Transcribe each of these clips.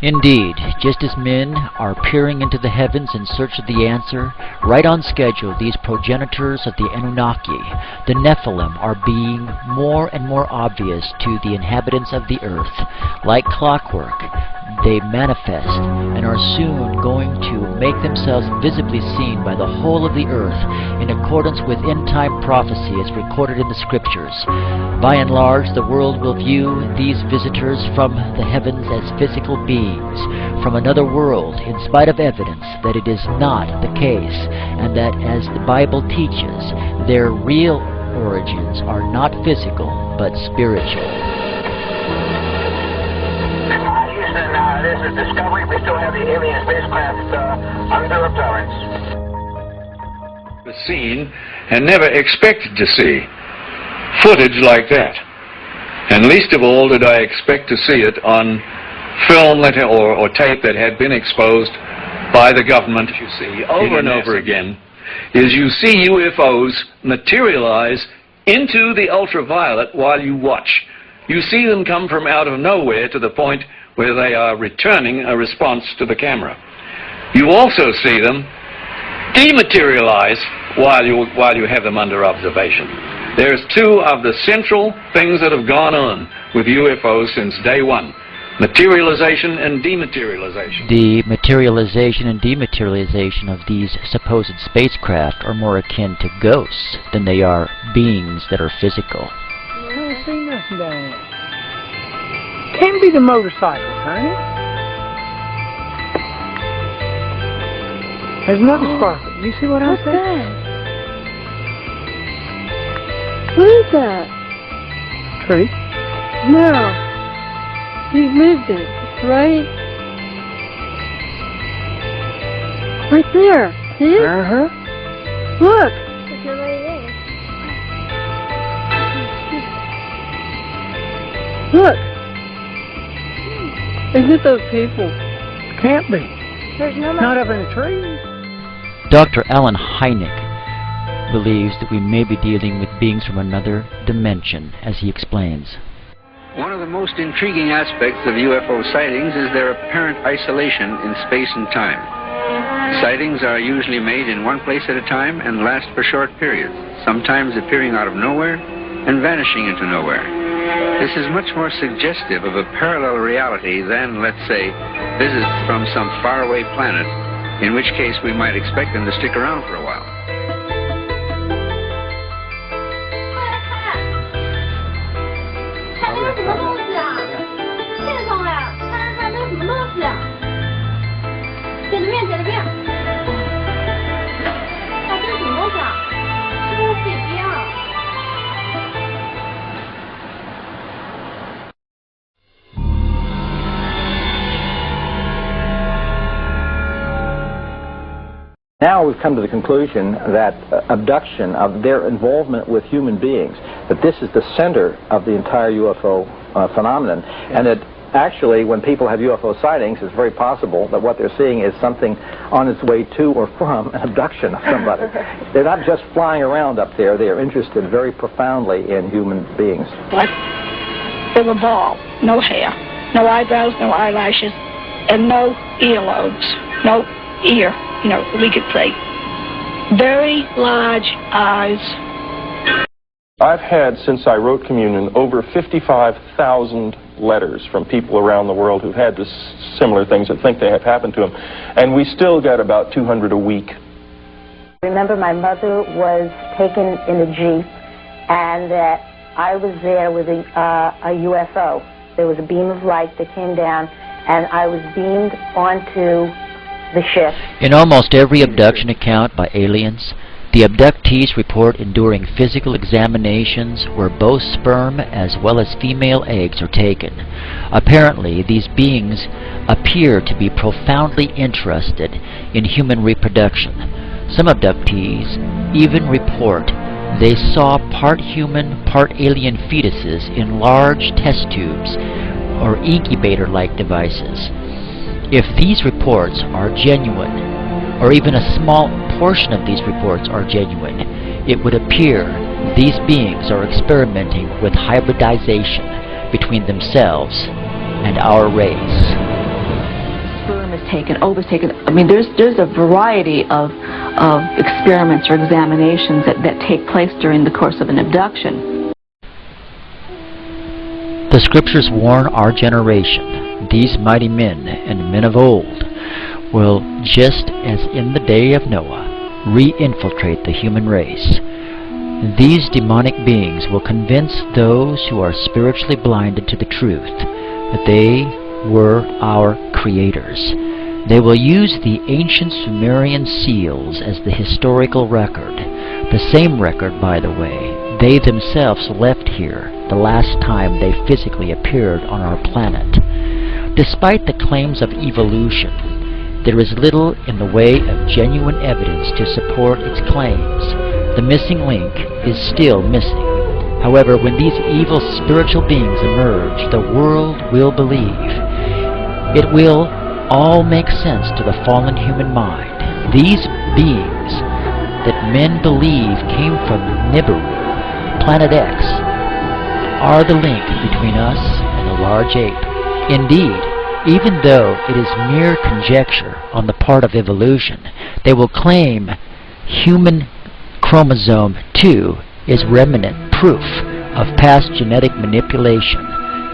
Indeed, just as men are peering into the heavens in search of the answer, right on schedule these progenitors of the Anunnaki, the Nephilim, are being more and more obvious to the inhabitants of the earth. Like clockwork, they manifest and are soon going to make themselves visibly seen by the whole of the earth in accordance with end-time prophecy as recorded in the scriptures. By and large, the world will view these visitors from the heavens as physical beings from another world, in spite of evidence that it is not the case, and that, as the Bible teaches, their real origins are not physical but spiritual. Houston, this is Discovery. We still have the alien spacecraft under appearance. Seen and never expected to see footage like that, and least of all did I expect to see it on film or tape that had been exposed by the government. You see over and over again is you see UFOs materialize into the ultraviolet while you watch. You see them come from out of nowhere to the point where they are returning a response to the camera. You also see them dematerialize while you have them under observation. There's two of the central things that have gone on with UFOs since day one: materialization and dematerialization. The materialization and dematerialization of these supposed spacecraft are more akin to ghosts than they are beings that are physical. I don't see nothing down there. Can't be the motorcycles, honey. There's another sparkle. You see what I'm saying? What is that? Tree. No. You moved it, right? Right there. See it? Uh-huh. Look. Look. Isn't it those people? Can't be. There's no Not up in the trees. Dr. Alan Hynek believes that we may be dealing with beings from another dimension, as he explains. One of the most intriguing aspects of UFO sightings is their apparent isolation in space and time. Sightings are usually made in one place at a time and last for short periods, sometimes appearing out of nowhere and vanishing into nowhere. This is much more suggestive of a parallel reality than, let's say, visits from some faraway planet, in which case we might expect them to stick around for a while. Now we've come to the conclusion that abduction, of their involvement with human beings, that this is the center of the entire UFO phenomenon, and that actually when people have UFO sightings, it's very possible that what they're seeing is something on its way to or from an abduction of somebody. They're not just flying around up there, they are interested very profoundly in human beings. Like they were bald, no hair, no eyebrows, no eyelashes, and no earlobes, no ear. You know, we could say very large eyes. I've had, since I wrote Communion, over 55,000 letters from people around the world who've had this similar things that think they have happened to them, and we still get about 200 a week. Remember, my mother was taken in a Jeep, and that I was there with a UFO. There was a beam of light that came down, and I was beamed onto the ship. In almost every abduction account by aliens, the abductees report enduring physical examinations where both sperm as well as female eggs are taken. Apparently, these beings appear to be profoundly interested in human reproduction. Some abductees even report they saw part human, part alien fetuses in large test tubes or incubator-like devices. If these reports are genuine, or even a small portion of these reports are genuine, it would appear these beings are experimenting with hybridization between themselves and our race. taken, O was taken. I mean, there's a variety of experiments or examinations that take place during the course of an abduction. The scriptures warn our generation, these mighty men and men of old will, just as in the day of Noah, re-infiltrate the human race. These demonic beings will convince those who are spiritually blinded to the truth that they were our creators. They will use the ancient Sumerian seals as the historical record, the same record, by the way, they themselves left here the last time they physically appeared on our planet. Despite the claims of evolution, there is little in the way of genuine evidence to support its claims. The missing link is still missing. However, when these evil spiritual beings emerge, the world will believe. It will all make sense to the fallen human mind. These beings that men believe came from Nibiru, Planet X, are the link between us and the large ape. Indeed, even though it is mere conjecture on the part of evolution, they will claim human chromosome 2 is remnant proof of past genetic manipulation,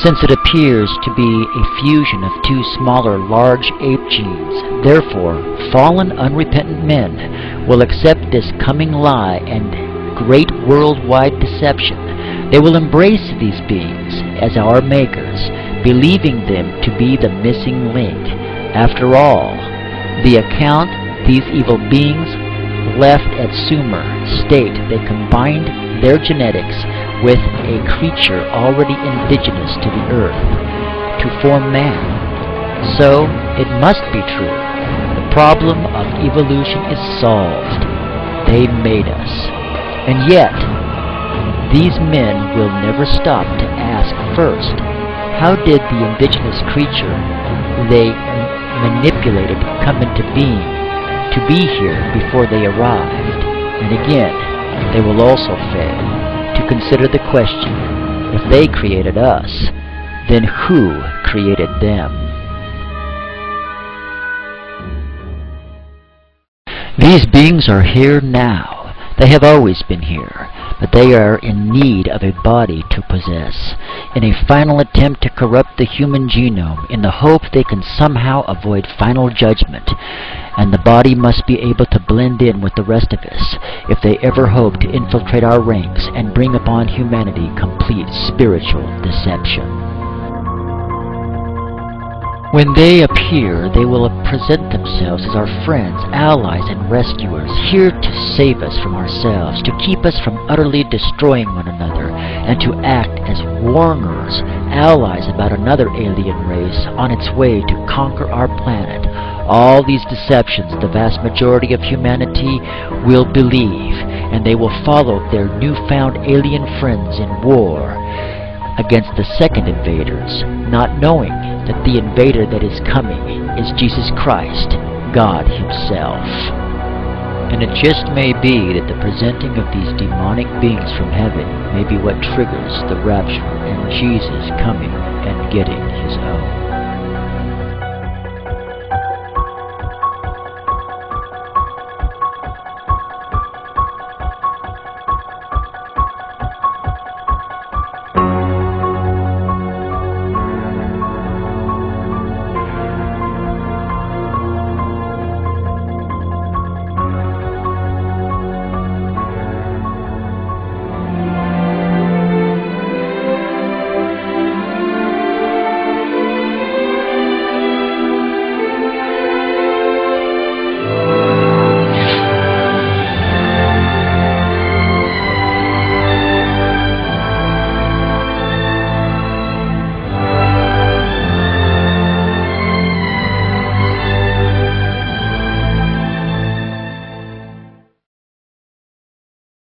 since it appears to be a fusion of two smaller large ape genes. Therefore, fallen unrepentant men will accept this coming lie and great worldwide deception. They will embrace these beings as our makers, believing them to be the missing link. After all, the account these evil beings left at Sumer state they combined their genetics with a creature already indigenous to the earth to form man. So it must be true. The problem of evolution is solved. They made us. And yet, these men will never stop to ask first, how did the indigenous creature they manipulated come into being to be here before they arrived? And again, they will also fail to consider the question, if they created us, then who created them? These beings are here now. They have always been here, but they are in need of a body to possess, in a final attempt to corrupt the human genome in the hope they can somehow avoid final judgment, and the body must be able to blend in with the rest of us if they ever hope to infiltrate our ranks and bring upon humanity complete spiritual deception. When they appear, they will present themselves as our friends, allies, and rescuers, here to save us from ourselves, to keep us from utterly destroying one another, and to act as warners, allies about another alien race on its way to conquer our planet. All these deceptions the vast majority of humanity will believe, and they will follow their newfound alien friends in war against the second invaders, not knowing that the invader that is coming is Jesus Christ, God Himself. And it just may be that the presenting of these demonic beings from heaven may be what triggers the rapture and Jesus coming and getting His own.